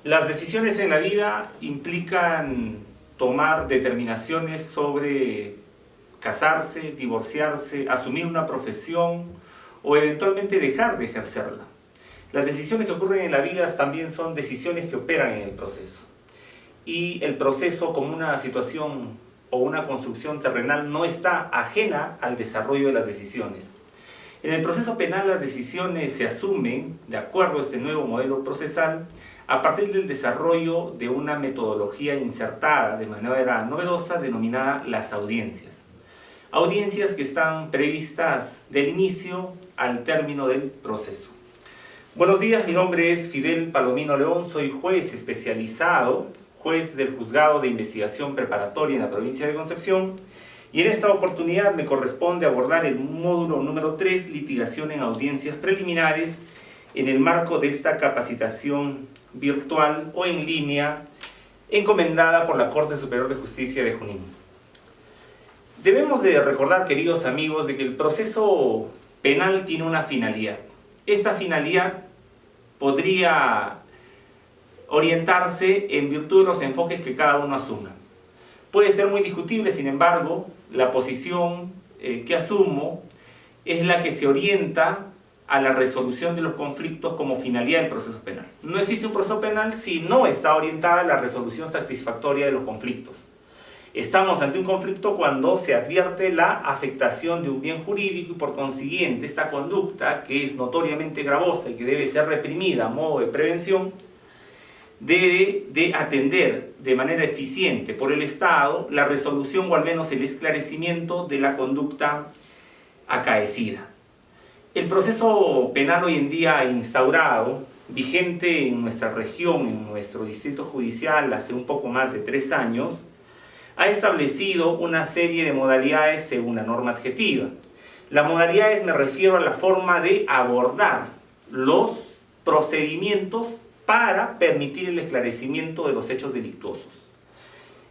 Las decisiones en la vida implican tomar determinaciones sobre casarse, divorciarse, asumir una profesión o eventualmente dejar de ejercerla. Las decisiones que ocurren en la vida también son decisiones que operan en el proceso. Y el proceso, como una situación o una construcción terrenal, no está ajena al desarrollo de las decisiones. En el proceso penal las decisiones se asumen, de acuerdo a este nuevo modelo procesal, a partir del desarrollo de una metodología insertada de manera novedosa denominada las audiencias. Audiencias que están previstas del inicio al término del proceso. Buenos días, mi nombre es Fidel Palomino León, soy juez especializado, juez del Juzgado de Investigación Preparatoria en la provincia de Concepción, y en esta oportunidad me corresponde abordar el módulo número 3, litigación en audiencias preliminares, en el marco de esta capacitación virtual o en línea encomendada por la Corte Superior de Justicia de Junín. Debemos de recordar, queridos amigos, de que el proceso penal tiene una finalidad. Esta finalidad podría orientarse en virtud de los enfoques que cada uno asuma. Puede ser muy discutible, sin embargo, la posición que asumo es la que se orienta a la resolución de los conflictos como finalidad del proceso penal. No existe un proceso penal si no está orientada a la resolución satisfactoria de los conflictos. Estamos ante un conflicto cuando se advierte la afectación de un bien jurídico y por consiguiente esta conducta, que es notoriamente gravosa y que debe ser reprimida a modo de prevención, debe de atender de manera eficiente por el Estado la resolución o al menos el esclarecimiento de la conducta acaecida. El proceso penal hoy en día instaurado, vigente en nuestra región, en nuestro distrito judicial hace un poco más de 3 años, ha establecido una serie de modalidades según la norma adjetiva. Las modalidades me refiero a la forma de abordar los procedimientos para permitir el esclarecimiento de los hechos delictuosos.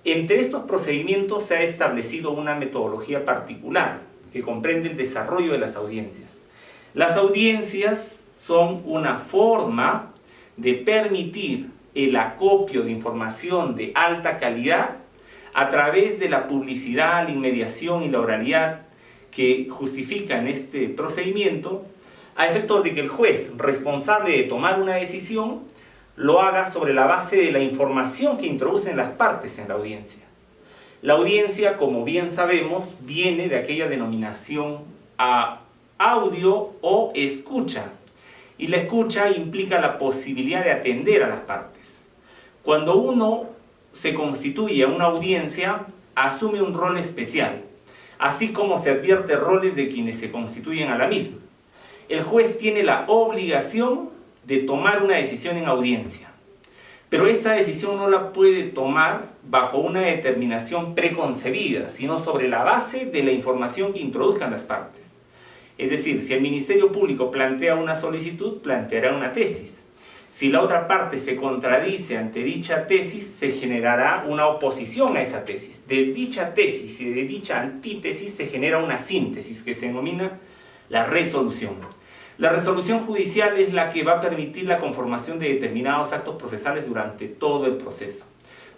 Entre estos procedimientos se ha establecido una metodología particular que comprende el desarrollo de las audiencias. Las audiencias son una forma de permitir el acopio de información de alta calidad a través de la publicidad, la inmediación y la oralidad que justifican este procedimiento, a efectos de que el juez responsable de tomar una decisión lo haga sobre la base de la información que introducen las partes en la audiencia. La audiencia, como bien sabemos, viene de aquella denominación a audio o escucha, y la escucha implica la posibilidad de atender a las partes. Cuando uno se constituye a una audiencia, asume un rol especial, así como se advierte roles de quienes se constituyen a la misma. El juez tiene la obligación de tomar una decisión en audiencia, pero esta decisión no la puede tomar bajo una determinación preconcebida, sino sobre la base de la información que introduzcan las partes. Es decir, si el Ministerio Público plantea una solicitud, planteará una tesis. Si la otra parte se contradice ante dicha tesis, se generará una oposición a esa tesis. De dicha tesis y de dicha antítesis se genera una síntesis que se denomina la resolución. La resolución judicial es la que va a permitir la conformación de determinados actos procesales durante todo el proceso.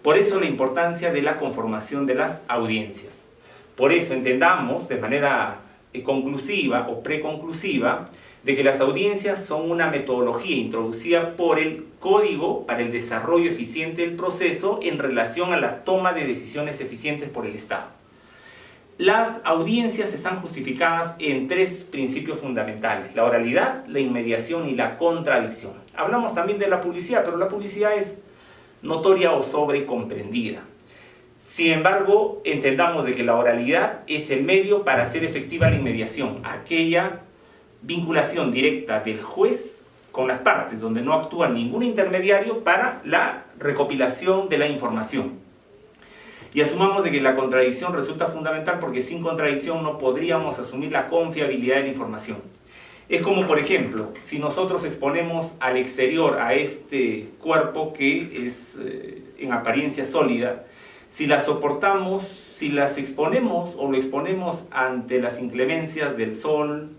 Por eso la importancia de la conformación de las audiencias. Por eso entendamos de manera conclusiva o preconclusiva de que las audiencias son una metodología introducida por el Código para el desarrollo eficiente del proceso en relación a la toma de decisiones eficientes por el Estado. Las audiencias están justificadas en 3 principios fundamentales: la oralidad, la inmediación y la contradicción. Hablamos también de la publicidad, pero la publicidad es notoria o sobrecomprendida. Sin embargo, entendamos de que la oralidad es el medio para hacer efectiva la inmediación, aquella vinculación directa del juez con las partes, donde no actúa ningún intermediario para la recopilación de la información. Y asumamos de que la contradicción resulta fundamental porque sin contradicción no podríamos asumir la confiabilidad de la información. Es como, por ejemplo, si nosotros exponemos al exterior a este cuerpo que es en apariencia sólida, si la soportamos, si las exponemos o lo exponemos ante las inclemencias del sol,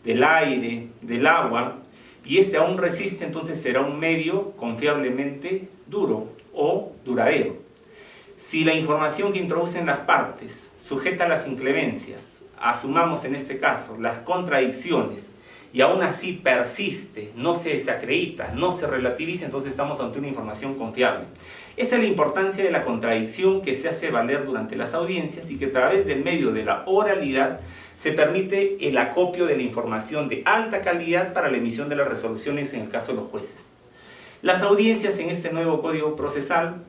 del aire, del agua, y este aún resiste, entonces será un medio confiablemente duro o duradero. Si la información que introducen las partes sujeta a las inclemencias, asumamos en este caso las contradicciones, y aún así persiste, no se desacredita, no se relativiza, entonces estamos ante una información confiable. Esa es la importancia de la contradicción que se hace valer durante las audiencias y que a través del medio de la oralidad se permite el acopio de la información de alta calidad para la emisión de las resoluciones en el caso de los jueces. Las audiencias en este nuevo Código Procesal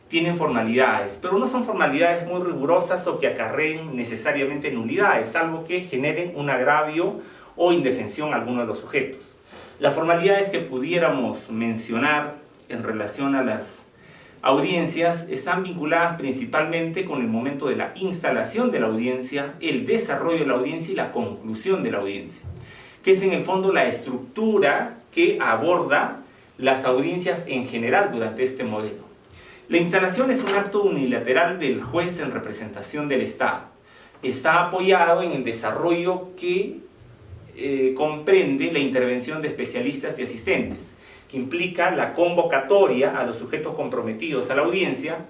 tienen formalidades, pero no son formalidades muy rigurosas o que acarreen necesariamente nulidades, salvo que generen un agravio o indefensión a alguno de los sujetos. Las formalidades que pudiéramos mencionar en relación a las audiencias están vinculadas principalmente con el momento de la instalación de la audiencia, el desarrollo de la audiencia y la conclusión de la audiencia, que es en el fondo la estructura que aborda las audiencias en general durante este modelo. La instalación es un acto unilateral del juez en representación del Estado. Está apoyado en el desarrollo que comprende la intervención de especialistas y asistentes, que implica la convocatoria a los sujetos comprometidos a la audiencia,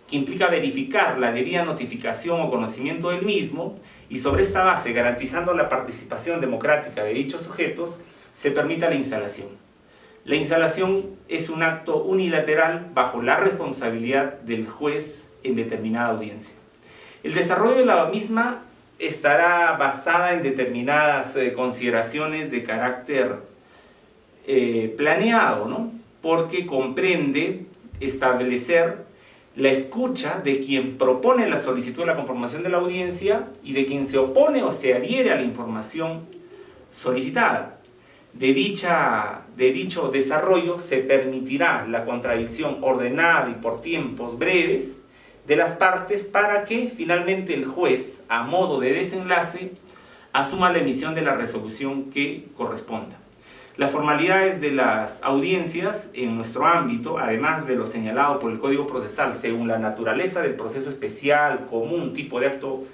que implica verificar la debida notificación o conocimiento del mismo, y sobre esta base, garantizando la participación democrática de dichos sujetos, se permita la instalación. La instalación es un acto unilateral bajo la responsabilidad del juez en determinada audiencia. El desarrollo de la misma estará basada en determinadas consideraciones de carácter planeado, ¿no? Porque comprende establecer la escucha de quien propone la solicitud de la conformación de la audiencia y de quien se opone o se adhiere a la información solicitada. De dicho desarrollo se permitirá la contradicción ordenada y por tiempos breves de las partes para que finalmente el juez, a modo de desenlace, asuma la emisión de la resolución que corresponda. Las formalidades de las audiencias en nuestro ámbito, además de lo señalado por el Código Procesal, según la naturaleza del proceso especial, común, tipo de acto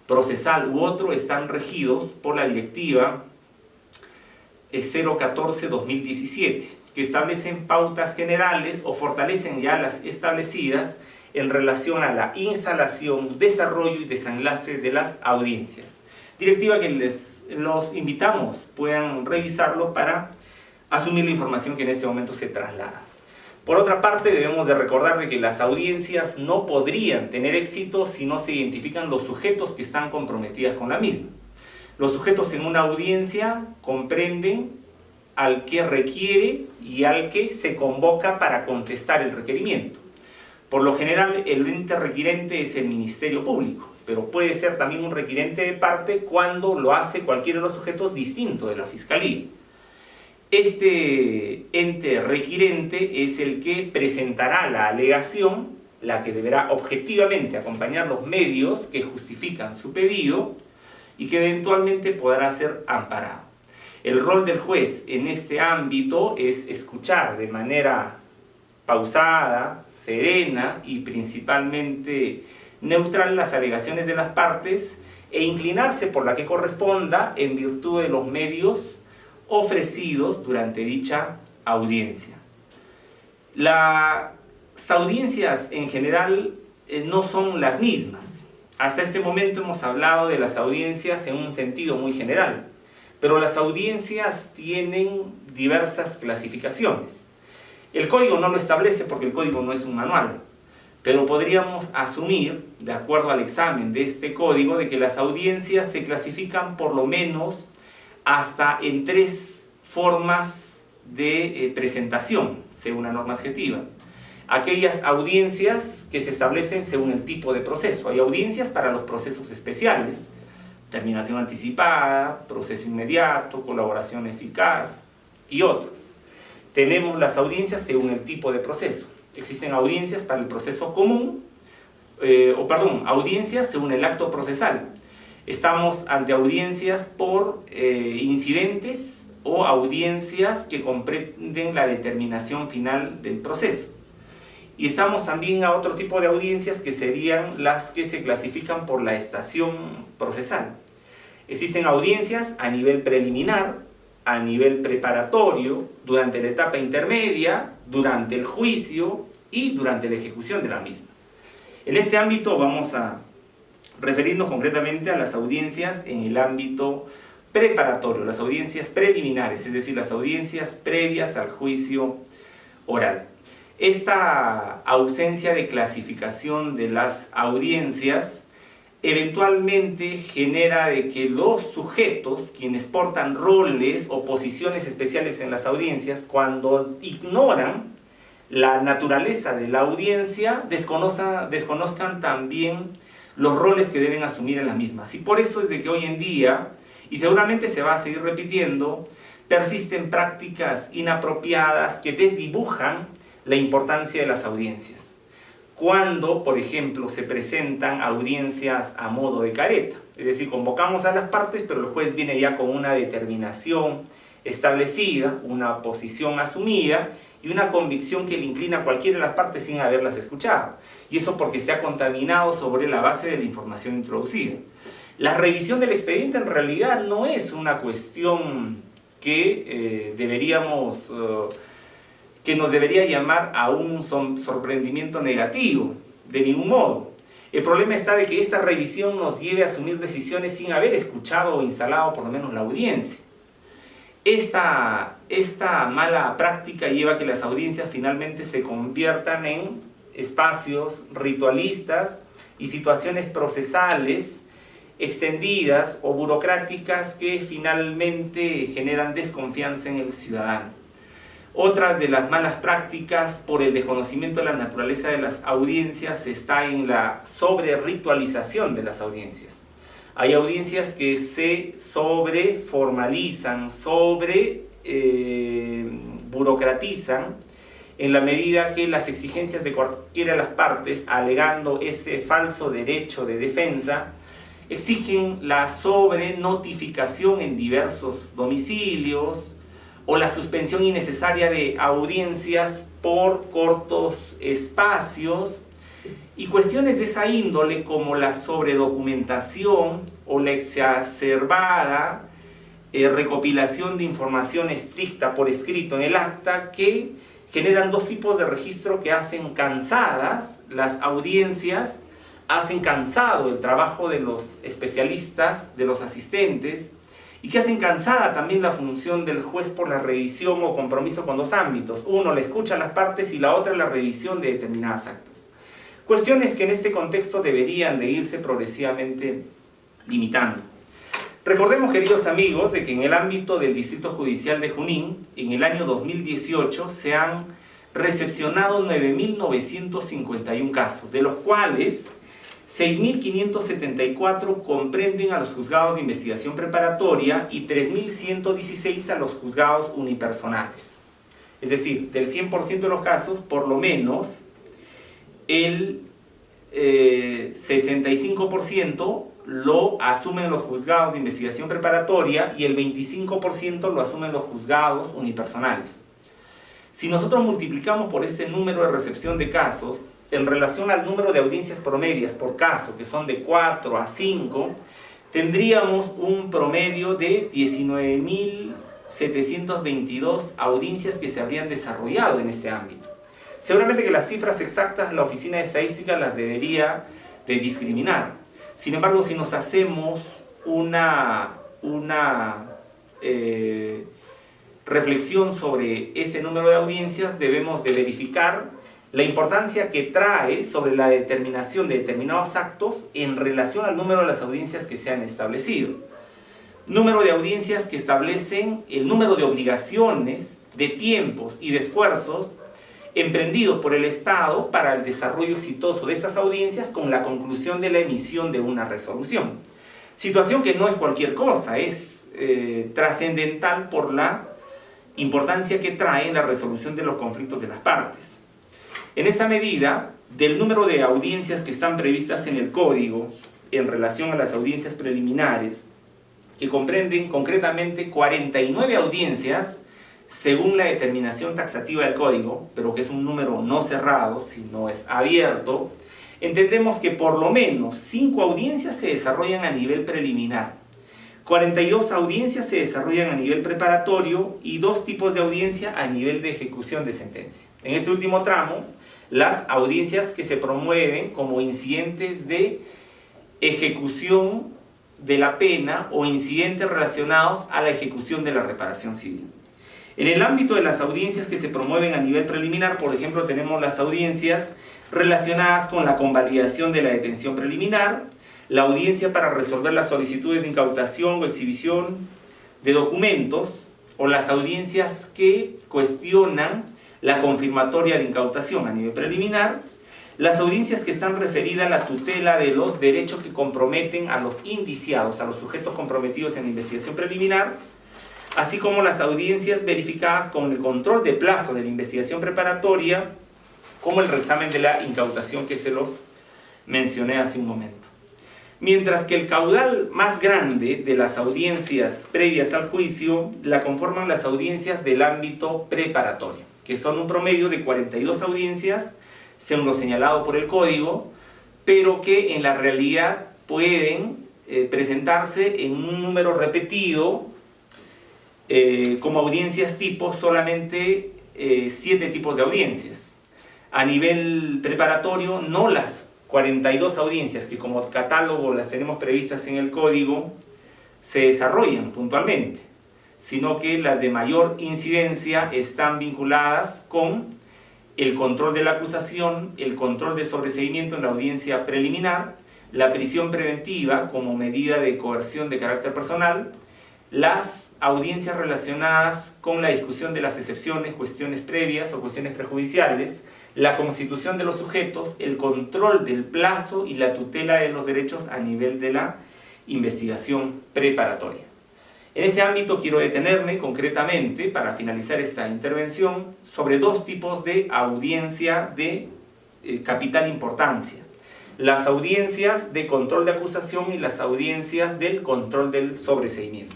procesal u otro, están regidos por la Directiva 014-2017, que establecen pautas generales o fortalecen ya las establecidas en relación a la instalación, desarrollo y desenlace de las audiencias. Directiva que los invitamos puedan revisarlo para asumir la información que en este momento se traslada. Por otra parte, debemos de recordar de que las audiencias no podrían tener éxito si no se identifican los sujetos que están comprometidos con la misma. Los sujetos en una audiencia comprenden al que requiere y al que se convoca para contestar el requerimiento. Por lo general, el ente requirente es el Ministerio Público, pero puede ser también un requirente de parte cuando lo hace cualquiera de los sujetos distinto de la Fiscalía. Este ente requirente es el que presentará la alegación, la que deberá objetivamente acompañar los medios que justifican su pedido y que eventualmente podrá ser amparado. El rol del juez en este ámbito es escuchar de manera pausada, serena y principalmente neutral las alegaciones de las partes e inclinarse por la que corresponda en virtud de los medios ofrecidos durante dicha audiencia. Las audiencias en general no son las mismas. Hasta este momento hemos hablado de las audiencias en un sentido muy general, pero las audiencias tienen diversas clasificaciones. El código no lo establece porque el código no es un manual, pero podríamos asumir, de acuerdo al examen de este código, de que las audiencias se clasifican por lo menos hasta en 3 formas de presentación, según la norma adjetiva. Aquellas audiencias que se establecen según el tipo de proceso. Hay audiencias para los procesos especiales, terminación anticipada, proceso inmediato, colaboración eficaz y otros. Tenemos las audiencias según el tipo de proceso. Existen audiencias para el proceso común, audiencias según el acto procesal. Estamos ante audiencias por incidentes o audiencias que comprenden la determinación final del proceso. Y estamos también a otro tipo de audiencias que serían las que se clasifican por la estación procesal. Existen audiencias a nivel preliminar, a nivel preparatorio, durante la etapa intermedia, durante el juicio y durante la ejecución de la misma. En este ámbito vamos a referirnos concretamente a las audiencias en el ámbito preparatorio, las audiencias preliminares, es decir, las audiencias previas al juicio oral. Esta ausencia de clasificación de las audiencias eventualmente genera de que los sujetos, quienes portan roles o posiciones especiales en las audiencias, cuando ignoran la naturaleza de la audiencia, desconozcan también los roles que deben asumir en las mismas. Y por eso es de que hoy en día, y seguramente se va a seguir repitiendo, persisten prácticas inapropiadas que desdibujan la importancia de las audiencias. Cuando, por ejemplo, se presentan audiencias a modo de careta, es decir, convocamos a las partes, pero el juez viene ya con una determinación establecida, una posición asumida y una convicción que le inclina a cualquiera de las partes sin haberlas escuchado. Y eso porque se ha contaminado sobre la base de la información introducida. La revisión del expediente en realidad no es una cuestión que que nos debería llamar a un sorprendimiento negativo, de ningún modo. El problema está de que esta revisión nos lleve a asumir decisiones sin haber escuchado o instalado por lo menos la audiencia. Esta mala práctica lleva a que las audiencias finalmente se conviertan en espacios ritualistas y situaciones procesales extendidas o burocráticas que finalmente generan desconfianza en el ciudadano. Otras de las malas prácticas por el desconocimiento de la naturaleza de las audiencias está en la sobre-ritualización de las audiencias. Hay audiencias que se sobre-formalizan, burocratizan en la medida que las exigencias de cualquiera de las partes, alegando ese falso derecho de defensa, exigen la sobre-notificación en diversos domicilios, o la suspensión innecesaria de audiencias por cortos espacios, y cuestiones de esa índole como la sobredocumentación o la exacerbada recopilación de información estricta por escrito en el acta, que generan dos tipos de registro que hacen cansadas las audiencias, hacen cansado el trabajo de los especialistas, de los asistentes, y que hacen cansada también la función del juez por la revisión o compromiso con dos ámbitos. Uno, la escucha a las partes, y la otra, la revisión de determinadas actas. Cuestiones que en este contexto deberían de irse progresivamente limitando. Recordemos, queridos amigos, de que en el ámbito del Distrito Judicial de Junín, en el año 2018, se han recepcionado 9.951 casos, de los cuales 6.574 comprenden a los juzgados de investigación preparatoria y 3.116 a los juzgados unipersonales. Es decir, del 100% de los casos, por lo menos el 65% lo asumen los juzgados de investigación preparatoria y el 25% lo asumen los juzgados unipersonales. Si nosotros multiplicamos por este número de recepción de casos, en relación al número de audiencias promedias por caso, que son de 4 a 5, tendríamos un promedio de 19.722 audiencias que se habrían desarrollado en este ámbito. Seguramente que las cifras exactas la Oficina de Estadística las debería de discriminar. Sin embargo, si nos hacemos una reflexión sobre ese número de audiencias, debemos de verificar la importancia que trae sobre la determinación de determinados actos en relación al número de las audiencias que se han establecido. Número de audiencias que establecen el número de obligaciones, de tiempos y de esfuerzos emprendidos por el Estado para el desarrollo exitoso de estas audiencias con la conclusión de la emisión de una resolución. Situación que no es cualquier cosa, es trascendental por la importancia que trae en la resolución de los conflictos de las partes. En esta medida, del número de audiencias que están previstas en el Código en relación a las audiencias preliminares, que comprenden concretamente 49 audiencias según la determinación taxativa del Código, pero que es un número no cerrado, sino es abierto, entendemos que por lo menos 5 audiencias se desarrollan a nivel preliminar, 42 audiencias se desarrollan a nivel preparatorio y 2 tipos de audiencia a nivel de ejecución de sentencia. En este último tramo, las audiencias que se promueven como incidentes de ejecución de la pena o incidentes relacionados a la ejecución de la reparación civil. En el ámbito de las audiencias que se promueven a nivel preliminar, por ejemplo, tenemos las audiencias relacionadas con la convalidación de la detención preliminar, la audiencia para resolver las solicitudes de incautación o exhibición de documentos, o las audiencias que cuestionan la confirmatoria de incautación a nivel preliminar, las audiencias que están referidas a la tutela de los derechos que comprometen a los indiciados, a los sujetos comprometidos en la investigación preliminar, así como las audiencias verificadas con el control de plazo de la investigación preparatoria, como el reexamen de la incautación que se los mencioné hace un momento. Mientras que el caudal más grande de las audiencias previas al juicio la conforman las audiencias del ámbito preparatorio, que son un promedio de 42 audiencias, según lo señalado por el Código, pero que en la realidad pueden presentarse en un número repetido como audiencias tipo solamente 7 tipos de audiencias. A nivel preparatorio, no las 42 audiencias que como catálogo las tenemos previstas en el Código se desarrollan puntualmente, sino que las de mayor incidencia están vinculadas con el control de la acusación, el control de sobreseimiento en la audiencia preliminar, la prisión preventiva como medida de coerción de carácter personal, las audiencias relacionadas con la discusión de las excepciones, cuestiones previas o cuestiones prejudiciales, la constitución de los sujetos, el control del plazo y la tutela de los derechos a nivel de la investigación preparatoria. En ese ámbito quiero detenerme concretamente, para finalizar esta intervención, sobre 2 tipos de audiencia de capital importancia. Las audiencias de control de acusación y las audiencias del control del sobreseimiento.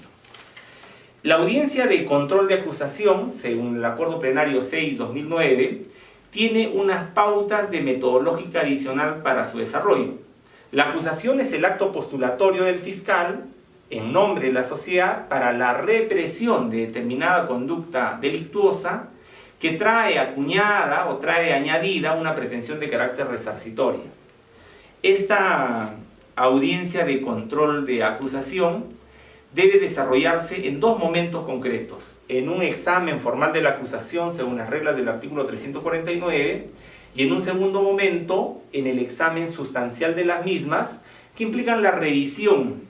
La audiencia de control de acusación, según el Acuerdo Plenario 6/2009, tiene unas pautas de metodológica adicional para su desarrollo. La acusación es el acto postulatorio del fiscal en nombre de la sociedad para la represión de determinada conducta delictuosa que trae acuñada o trae añadida una pretensión de carácter resarcitorio. Esta audiencia de control de acusación debe desarrollarse en 2 momentos concretos: en un examen formal de la acusación según las reglas del artículo 349 y en un segundo momento en el examen sustancial de las mismas, que implican la revisión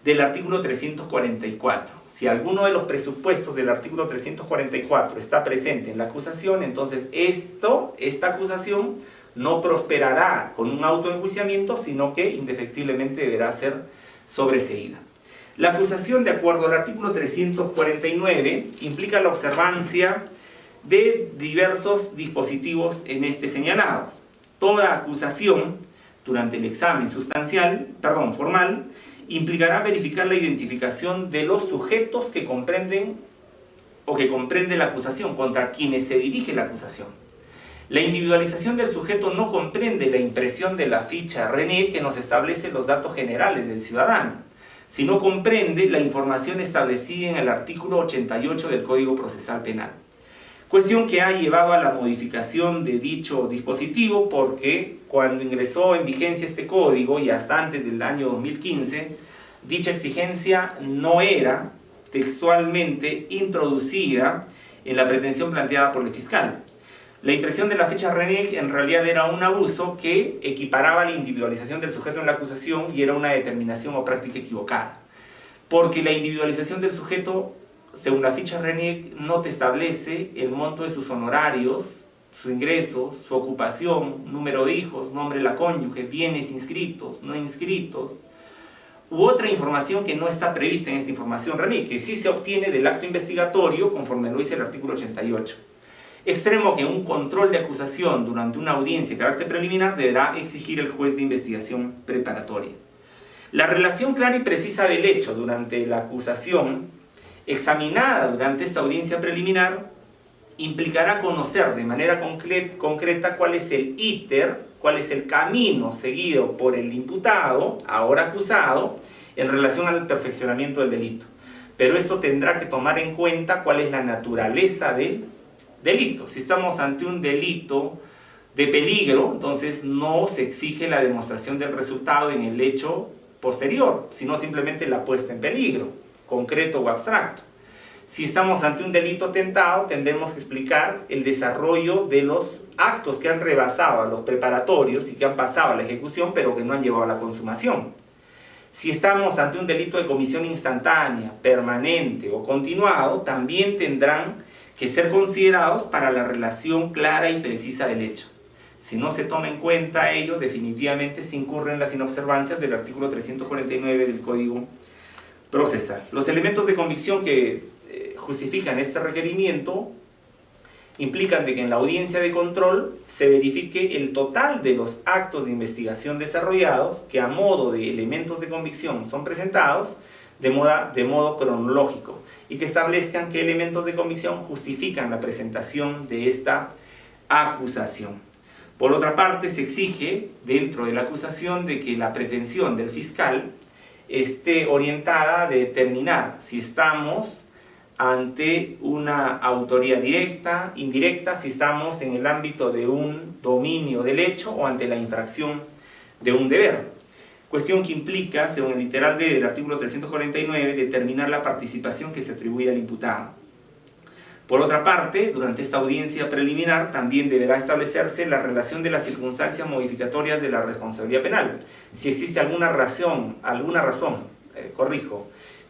del artículo 344. Si alguno de los presupuestos del artículo 344 está presente en la acusación, entonces esta acusación no prosperará con un autoenjuiciamiento, sino que indefectiblemente deberá ser sobreseída. La acusación, de acuerdo al artículo 349, implica la observancia de diversos dispositivos en este señalados. Toda acusación, durante el examen formal, implicará verificar la identificación de los sujetos que comprenden o que comprende la acusación, contra quienes se dirige la acusación. La individualización del sujeto no comprende la impresión de la ficha RENIEC que nos establece los datos generales del ciudadano, sino comprende la información establecida en el artículo 88 del Código Procesal Penal. Cuestión que ha llevado a la modificación de dicho dispositivo, porque cuando ingresó en vigencia este código y hasta antes del año 2015, dicha exigencia no era textualmente introducida en la pretensión planteada por el fiscal. La impresión de la ficha RENIEC en realidad era un abuso que equiparaba la individualización del sujeto en la acusación y era una determinación o práctica equivocada, porque la individualización del sujeto, según la ficha RENIEC, no te establece el monto de sus honorarios, su ingreso, su ocupación, número de hijos, nombre de la cónyuge, bienes inscritos, no inscritos, u otra información que no está prevista en esta información RENIEC, que sí se obtiene del acto investigatorio conforme lo dice el artículo 88. Extremo que un control de acusación durante una audiencia de carácter preliminar deberá exigir el juez de investigación preparatoria. La relación clara y precisa del hecho durante la acusación, examinada durante esta audiencia preliminar, implicará conocer de manera concreta cuál es el íter, cuál es el camino seguido por el imputado, ahora acusado, en relación al perfeccionamiento del delito. Pero esto tendrá que tomar en cuenta cuál es la naturaleza del delito. Si estamos ante un delito de peligro, entonces no se exige la demostración del resultado en el hecho posterior, sino simplemente la puesta en peligro, concreto o abstracto. Si estamos ante un delito tentado, tendremos que explicar el desarrollo de los actos que han rebasado a los preparatorios y que han pasado a la ejecución, pero que no han llevado a la consumación. Si estamos ante un delito de comisión instantánea, permanente o continuado, también tendrán que ser considerados para la relación clara y precisa del hecho. Si no se toma en cuenta ello, definitivamente se incurren las inobservancias del artículo 349 del Código Procesal. Los elementos de convicción que justifican este requerimiento implican de que en la audiencia de control se verifique el total de los actos de investigación desarrollados que a modo de elementos de convicción son presentados de modo cronológico y que establezcan qué elementos de convicción justifican la presentación de esta acusación. Por otra parte, se exige dentro de la acusación de que la pretensión del fiscal esté orientada a determinar si estamos ante una autoría directa, indirecta, si estamos en el ámbito de un dominio del hecho o ante la infracción de un deber. Cuestión que implica, según el literal del artículo 349, determinar la participación que se atribuye al imputado. Por otra parte, durante esta audiencia preliminar también deberá establecerse la relación de las circunstancias modificatorias de la responsabilidad penal. Si existe alguna razón,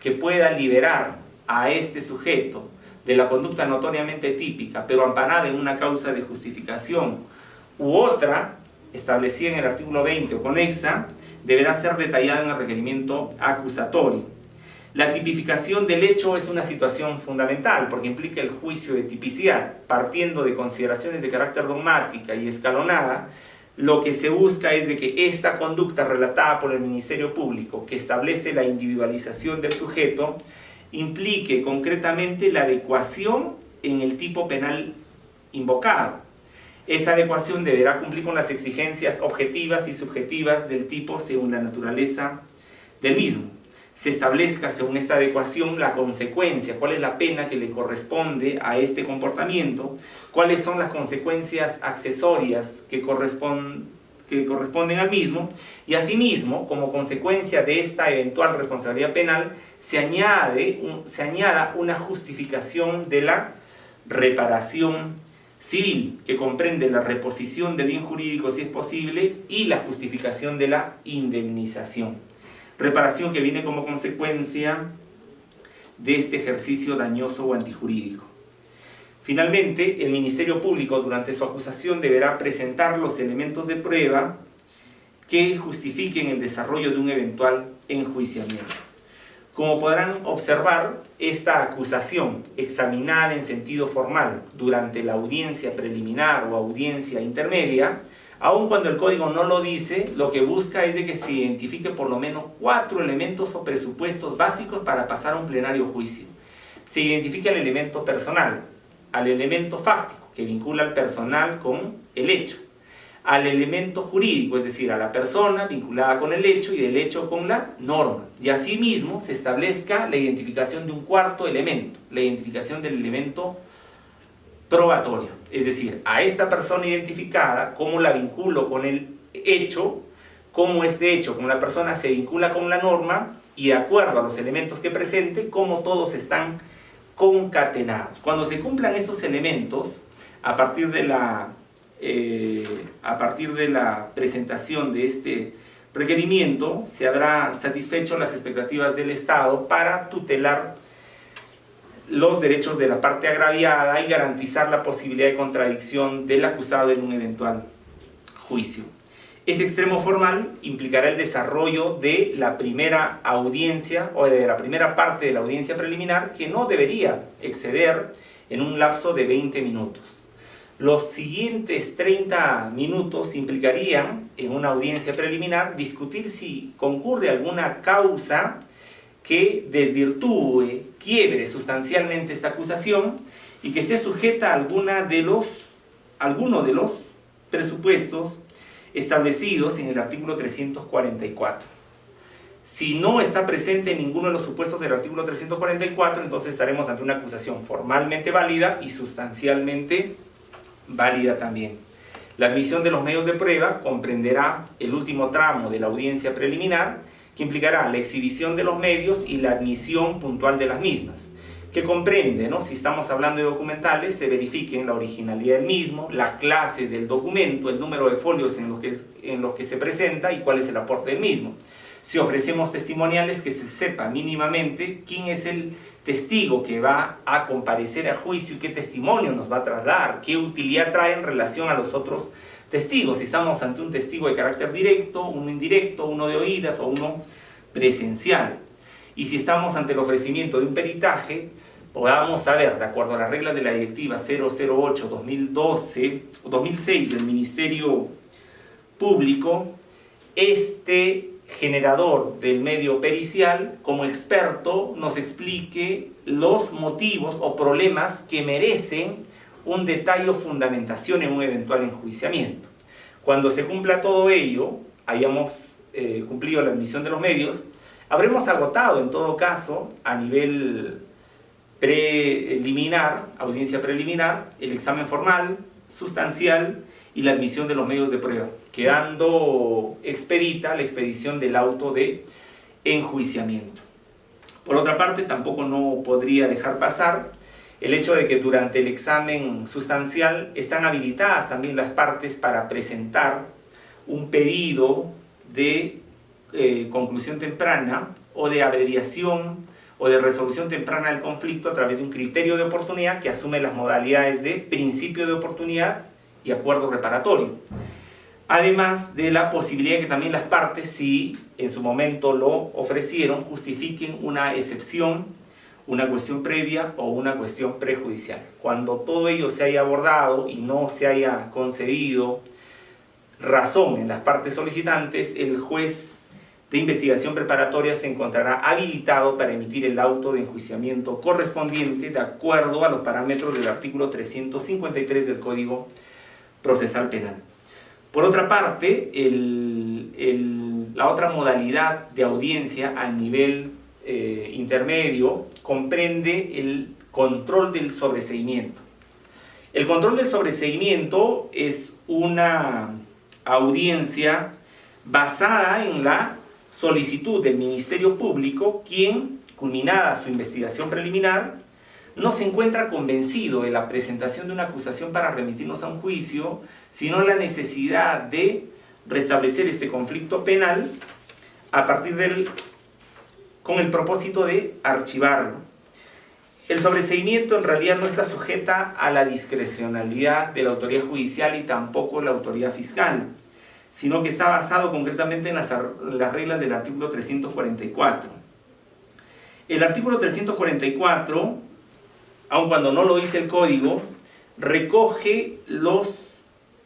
que pueda liberar a este sujeto de la conducta notoriamente típica, pero amparada en una causa de justificación u otra, establecida en el artículo 20 o conexa, deberá ser detallada en el requerimiento acusatorio. La tipificación del hecho es una situación fundamental porque implica el juicio de tipicidad. Partiendo de consideraciones de carácter dogmática y escalonada, lo que se busca es de que esta conducta relatada por el Ministerio Público, que establece la individualización del sujeto, implique concretamente la adecuación en el tipo penal invocado. Esa adecuación deberá cumplir con las exigencias objetivas y subjetivas del tipo según la naturaleza del mismo. Se establezca según esta adecuación la consecuencia, cuál es la pena que le corresponde a este comportamiento, cuáles son las consecuencias accesorias que corresponden al mismo, y asimismo, como consecuencia de esta eventual responsabilidad penal, se añada una justificación de la reparación civil, que comprende la reposición del bien jurídico si es posible y la justificación de la indemnización. Reparación que viene como consecuencia de este ejercicio dañoso o antijurídico. Finalmente, el Ministerio Público durante su acusación deberá presentar los elementos de prueba que justifiquen el desarrollo de un eventual enjuiciamiento. Como podrán observar, esta acusación examinada en sentido formal durante la audiencia preliminar o audiencia intermedia, aun cuando el código no lo dice, lo que busca es de que se identifique por lo menos 4 elementos o presupuestos básicos para pasar a un plenario juicio. Se identifica el elemento personal, al elemento fáctico, que vincula al personal con el hecho, al elemento jurídico, es decir, a la persona vinculada con el hecho y del hecho con la norma. Y asimismo se establezca la identificación de un cuarto elemento, la identificación del elemento probatorio, es decir, a esta persona identificada, cómo la vinculo con el hecho, cómo este hecho con la persona se vincula con la norma y de acuerdo a los elementos que presente, cómo todos están concatenados. Cuando se cumplan estos elementos, a partir de la presentación de este requerimiento, se habrá satisfecho las expectativas del Estado para tutelar los derechos de la parte agraviada y garantizar la posibilidad de contradicción del acusado en un eventual juicio. Ese extremo formal implicará el desarrollo de la primera audiencia o de la primera parte de la audiencia preliminar, que no debería exceder en un lapso de 20 minutos. Los siguientes 30 minutos implicarían, en una audiencia preliminar, discutir si concurre alguna causa que desvirtúe, quiebre sustancialmente esta acusación y que esté sujeta a alguno de los presupuestos establecidos en el artículo 344. Si no está presente ninguno de los supuestos del artículo 344, entonces estaremos ante una acusación formalmente válida y sustancialmente válida también. La admisión de los medios de prueba comprenderá el último tramo de la audiencia preliminar, que implicará la exhibición de los medios y la admisión puntual de las mismas, que comprende, ¿no?, si estamos hablando de documentales, se verifiquen la originalidad del mismo, la clase del documento, el número de folios en los que se presenta y cuál es el aporte del mismo. Si ofrecemos testimoniales, que se sepa mínimamente quién es el testigo que va a comparecer a juicio y qué testimonio nos va a trasladar, qué utilidad trae en relación a los otros testigos. Si estamos ante un testigo de carácter directo, uno indirecto, uno de oídas o uno presencial. Y si estamos ante el ofrecimiento de un peritaje, podamos saber, de acuerdo a las reglas de la Directiva 008-2006 del Ministerio Público, este generador del medio pericial, como experto, nos explique los motivos o problemas que merecen un detalle o fundamentación en un eventual enjuiciamiento. Cuando se cumpla todo ello, hayamos cumplido la admisión de los medios, habremos agotado en todo caso a nivel preliminar, audiencia preliminar, el examen formal, sustancial y la admisión de los medios de prueba, quedando expedita la expedición del auto de enjuiciamiento. Por otra parte, tampoco no podría dejar pasar el hecho de que durante el examen sustancial están habilitadas también las partes para presentar un pedido de conclusión temprana o de abreviación o de resolución temprana del conflicto a través de un criterio de oportunidad que asume las modalidades de principio de oportunidad y acuerdo reparatorio. Además de la posibilidad de que también las partes, si en su momento lo ofrecieron, justifiquen una excepción, una cuestión previa o una cuestión prejudicial. Cuando todo ello se haya abordado y no se haya concedido razón en las partes solicitantes, el juez de investigación preparatoria se encontrará habilitado para emitir el auto de enjuiciamiento correspondiente de acuerdo a los parámetros del artículo 353 del Código Procesal Penal. Por otra parte, la otra modalidad de audiencia a nivel intermedio comprende el control del sobreseimiento. El control del sobreseimiento es una audiencia basada en la solicitud del Ministerio Público, quien, culminada su investigación preliminar, no se encuentra convencido de la presentación de una acusación para remitirnos a un juicio, sino la necesidad de restablecer este conflicto penal con el propósito de archivarlo. El sobreseimiento en realidad no está sujeta a la discrecionalidad de la autoridad judicial y tampoco la autoridad fiscal, sino que está basado concretamente en las reglas del artículo 344. El artículo 344, aun cuando no lo dice el código, recoge los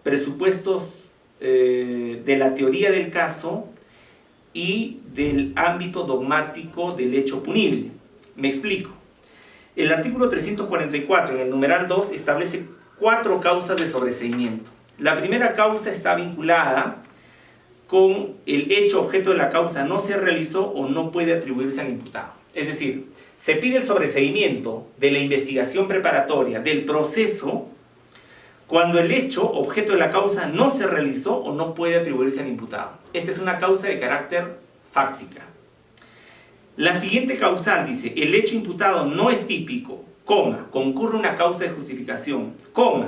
presupuestos de la teoría del caso y del ámbito dogmático del hecho punible. Me explico. El artículo 344, en el numeral 2, establece 4 causas de sobreseimiento. La primera causa está vinculada con el hecho objeto de la causa no se realizó o no puede atribuirse al imputado. Es decir, se pide el sobreseimiento de la investigación preparatoria del proceso cuando el hecho objeto de la causa no se realizó o no puede atribuirse al imputado. Esta es una causa de carácter fáctica. La siguiente causal dice: el hecho imputado no es típico, concurre una causa de justificación,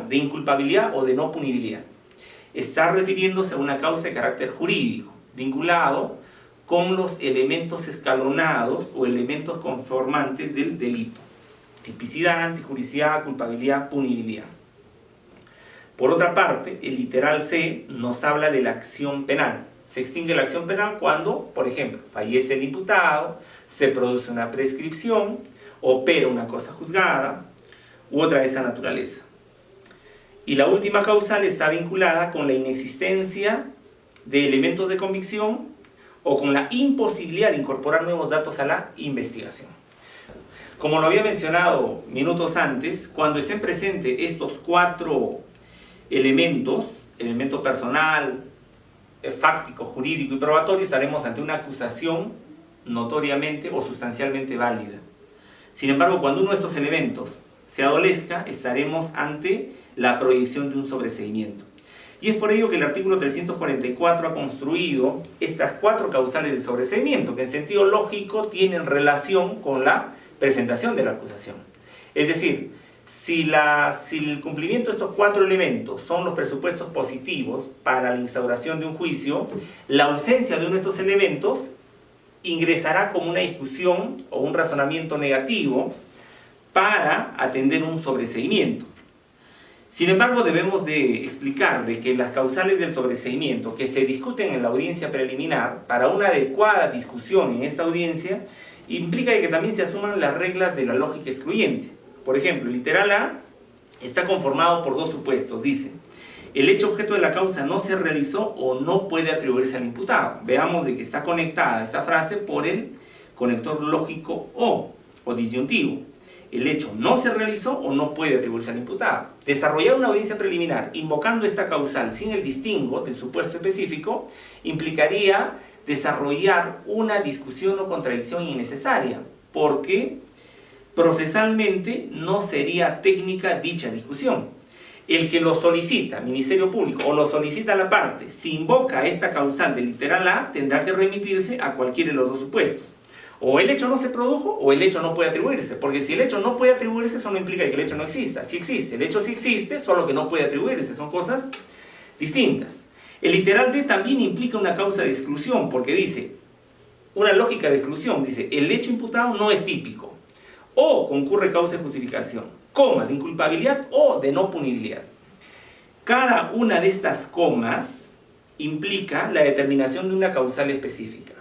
de inculpabilidad o de no punibilidad. Está refiriéndose a una causa de carácter jurídico, vinculado con los elementos escalonados o elementos conformantes del delito: tipicidad, antijuricidad, culpabilidad, punibilidad. Por otra parte, el literal C nos habla de la acción penal. Se extingue la acción penal cuando, por ejemplo, fallece el imputado, se produce una prescripción, opera una cosa juzgada u otra de esa naturaleza. Y la última causal está vinculada con la inexistencia de elementos de convicción o con la imposibilidad de incorporar nuevos datos a la investigación. Como lo había mencionado minutos antes, cuando estén presentes estos 4 elementos, elemento personal, fáctico, jurídico y probatorio, estaremos ante una acusación notoriamente o sustancialmente válida. Sin embargo, cuando uno de estos elementos se adolezca, estaremos ante la proyección de un sobreseimiento. Y es por ello que el artículo 344 ha construido estas 4 causales de sobreseimiento, que en sentido lógico tienen relación con la presentación de la acusación. Es decir, si el cumplimiento de estos 4 elementos son los presupuestos positivos para la instauración de un juicio, la ausencia de uno de estos elementos ingresará como una discusión o un razonamiento negativo para atender un sobreseimiento. Sin embargo, debemos de explicar de que las causales del sobreseimiento que se discuten en la audiencia preliminar, para una adecuada discusión en esta audiencia, implica que también se asuman las reglas de la lógica excluyente. Por ejemplo, el literal A está conformado por 2 supuestos. Dice, el hecho objeto de la causa no se realizó o no puede atribuirse al imputado. Veamos de que está conectada esta frase por el conector lógico o disyuntivo. El hecho no se realizó o no puede atribuirse al imputado. Desarrollar una audiencia preliminar invocando esta causal sin el distingo del supuesto específico implicaría desarrollar una discusión o contradicción innecesaria, porque procesalmente no sería técnica dicha discusión. El que lo solicita, Ministerio Público, o lo solicita la parte, si invoca esta causal del literal A, tendrá que remitirse a cualquiera de los 2 supuestos. O el hecho no se produjo o el hecho no puede atribuirse, porque si el hecho no puede atribuirse, eso no implica que el hecho no exista. Sí existe, el hecho sí existe, solo que no puede atribuirse, son cosas distintas. El literal B también implica una causa de exclusión, porque dice, una lógica de exclusión, dice, el hecho imputado no es típico, o concurre causa de justificación, coma, de inculpabilidad o de no punibilidad. Cada una de estas comas implica la determinación de una causal específica.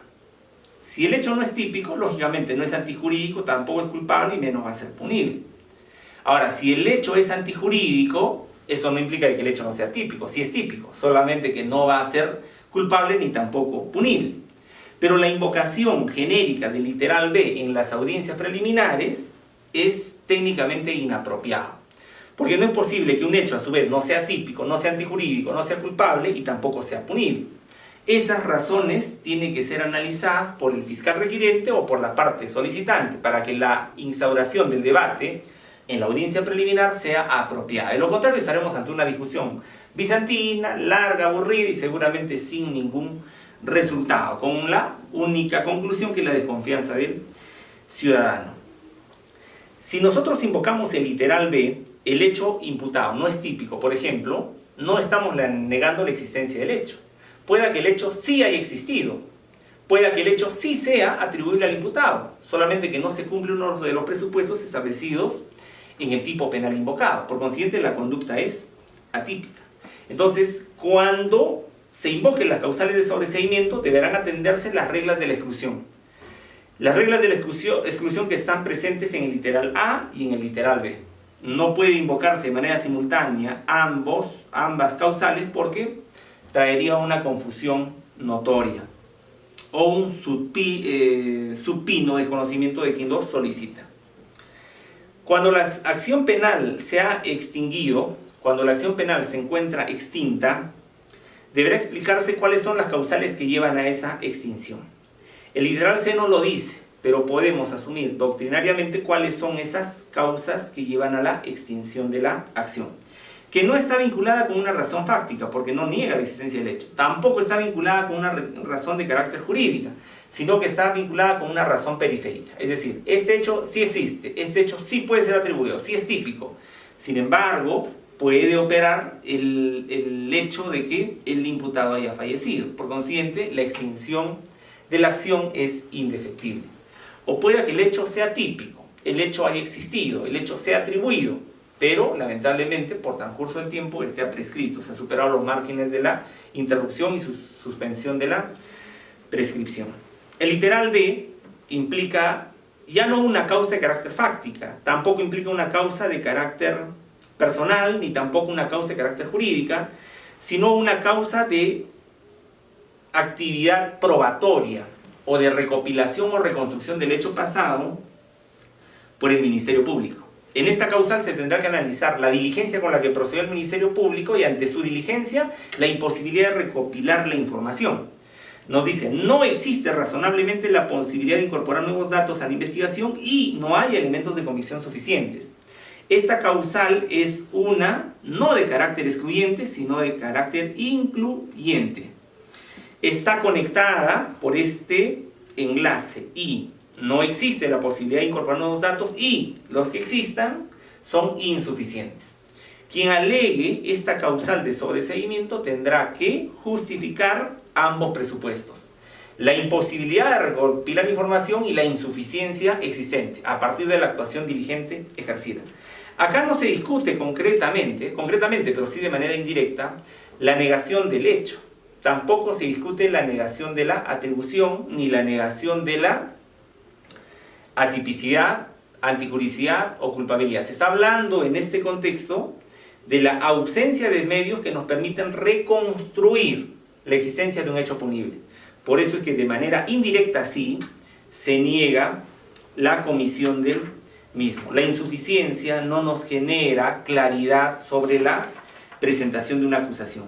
Si el hecho no es típico, lógicamente no es antijurídico, tampoco es culpable y menos va a ser punible. Ahora, si el hecho es antijurídico, eso no implica que el hecho no sea típico, sí es típico, solamente que no va a ser culpable ni tampoco punible. Pero la invocación genérica del literal B en las audiencias preliminares es técnicamente inapropiado, porque no es posible que un hecho a su vez no sea típico, no sea antijurídico, no sea culpable y tampoco sea punible. Esas razones tienen que ser analizadas por el fiscal requirente o por la parte solicitante para que la instauración del debate en la audiencia preliminar sea apropiada. De lo contrario, estaremos ante una discusión bizantina, larga, aburrida y seguramente sin ningún resultado, con la única conclusión que es la desconfianza del ciudadano. Si nosotros invocamos el literal B, el hecho imputado no es típico, por ejemplo, no estamos negando la existencia del hecho. Pueda que el hecho sí haya existido, pueda que el hecho sí sea atribuible al imputado, solamente que no se cumple uno de los presupuestos establecidos en el tipo penal invocado. Por consiguiente, la conducta es atípica. Entonces, cuando se invoquen las causales de sobreseimiento, deberán atenderse las reglas de la exclusión. Las reglas de la exclusión que están presentes en el literal A y en el literal B. No puede invocarse de manera simultánea ambas causales porque traería una confusión notoria o un supino desconocimiento de quien lo solicita. Cuando la acción penal se ha extinguido, cuando la acción penal se encuentra extinta, deberá explicarse cuáles son las causales que llevan a esa extinción. El literal C no lo dice, pero podemos asumir doctrinariamente cuáles son esas causas que llevan a la extinción de la acción, que no está vinculada con una razón fáctica, porque no niega la existencia del hecho. Tampoco está vinculada con una razón de carácter jurídica, sino que está vinculada con una razón periférica. Es decir, este hecho sí existe, este hecho sí puede ser atribuido, sí es típico. Sin embargo, puede operar el hecho de que el imputado haya fallecido. Por consiguiente, la extinción de la acción es indefectible. O puede que el hecho sea típico, el hecho haya existido, el hecho sea atribuido, pero lamentablemente por transcurso del tiempo esté prescrito, se ha superado los márgenes de la interrupción y suspensión de la prescripción. El literal D implica ya no una causa de carácter fáctica, tampoco implica una causa de carácter personal, ni tampoco una causa de carácter jurídica, sino una causa de actividad probatoria o de recopilación o reconstrucción del hecho pasado por el Ministerio Público. En esta causal se tendrá que analizar la diligencia con la que procedió el Ministerio Público y ante su diligencia la imposibilidad de recopilar la información. Nos dice, no existe razonablemente la posibilidad de incorporar nuevos datos a la investigación y no hay elementos de convicción suficientes. Esta causal es una no de carácter excluyente, sino de carácter incluyente. Está conectada por este enlace y no existe la posibilidad de incorporar nuevos datos y los que existan son insuficientes. Quien alegue esta causal de sobreseimiento tendrá que justificar ambos presupuestos: la imposibilidad de recopilar información y la insuficiencia existente a partir de la actuación diligente ejercida. Acá no se discute concretamente, pero sí de manera indirecta, la negación del hecho. Tampoco se discute la negación de la atribución ni la negación de la atipicidad, antijuricidad o culpabilidad. Se está hablando en este contexto de la ausencia de medios que nos permiten reconstruir la existencia de un hecho punible. Por eso es que de manera indirecta sí se niega la comisión del mismo. La insuficiencia no nos genera claridad sobre la presentación de una acusación.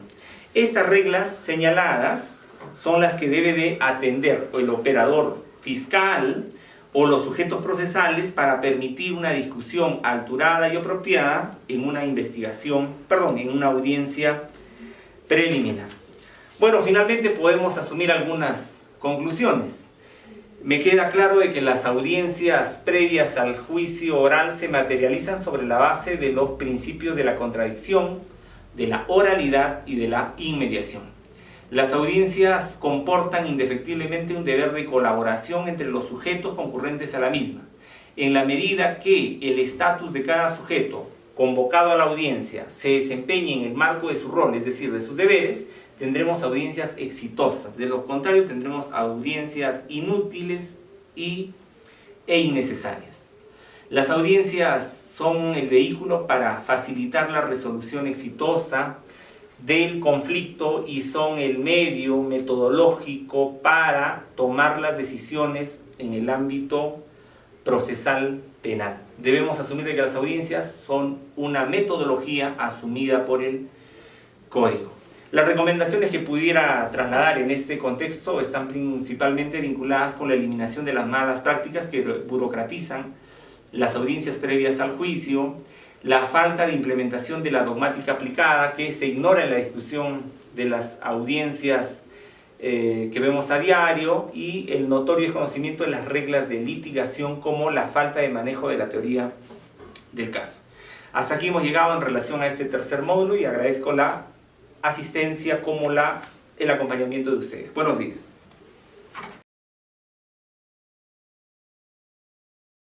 Estas reglas señaladas son las que debe de atender el operador fiscal o los sujetos procesales para permitir una discusión alturada y apropiada en una en una audiencia preliminar. Bueno, finalmente podemos asumir algunas conclusiones. Me queda claro de que las audiencias previas al juicio oral se materializan sobre la base de los principios de la contradicción, de la oralidad y de la inmediación. Las audiencias comportan indefectiblemente un deber de colaboración entre los sujetos concurrentes a la misma. En la medida que el estatus de cada sujeto convocado a la audiencia se desempeñe en el marco de su rol, es decir, de sus deberes, tendremos audiencias exitosas. De lo contrario, tendremos audiencias inútiles e innecesarias. Las audiencias son el vehículo para facilitar la resolución exitosa del conflicto y son el medio metodológico para tomar las decisiones en el ámbito procesal penal. Debemos asumir que las audiencias son una metodología asumida por el Código. Las recomendaciones que pudiera trasladar en este contexto están principalmente vinculadas con la eliminación de las malas prácticas que burocratizan las audiencias previas al juicio, la falta de implementación de la dogmática aplicada que se ignora en la discusión de las audiencias que vemos a diario, y el notorio desconocimiento de las reglas de litigación como la falta de manejo de la teoría del caso. Hasta aquí hemos llegado en relación a este tercer módulo y agradezco la asistencia como el acompañamiento de ustedes. Buenos días.